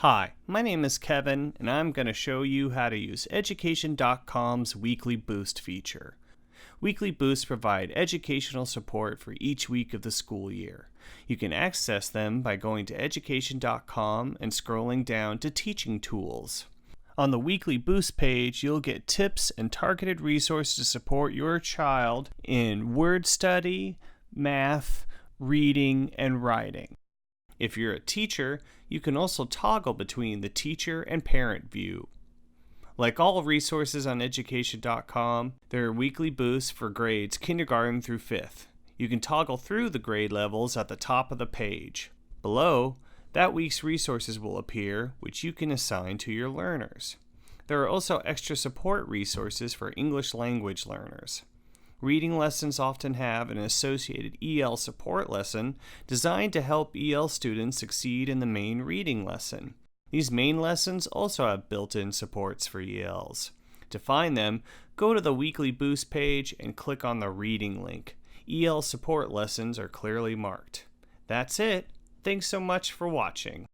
Hi, my name is Kevin, and I'm going to show you how to use Education.com's Weekly Boost feature. Weekly Boosts provide educational support for each week of the school year. You can access them by going to Education.com and scrolling down to Teaching Tools. On the Weekly Boost page, you'll get tips and targeted resources to support your child in word study, math, reading, and writing. If you're a teacher, you can also toggle between the teacher and parent view. Like all resources on Education.com, there are weekly boosts for grades kindergarten through 5th. You can toggle through the grade levels at the top of the page. Below, that week's resources will appear, which you can assign to your learners. There are also extra support resources for English language learners. Reading lessons often have an associated EL support lesson designed to help EL students succeed in the main reading lesson. These main lessons also have built-in supports for ELs. To find them, go to the Weekly Boost page and click on the Reading link. EL support lessons are clearly marked. That's it. Thanks so much for watching.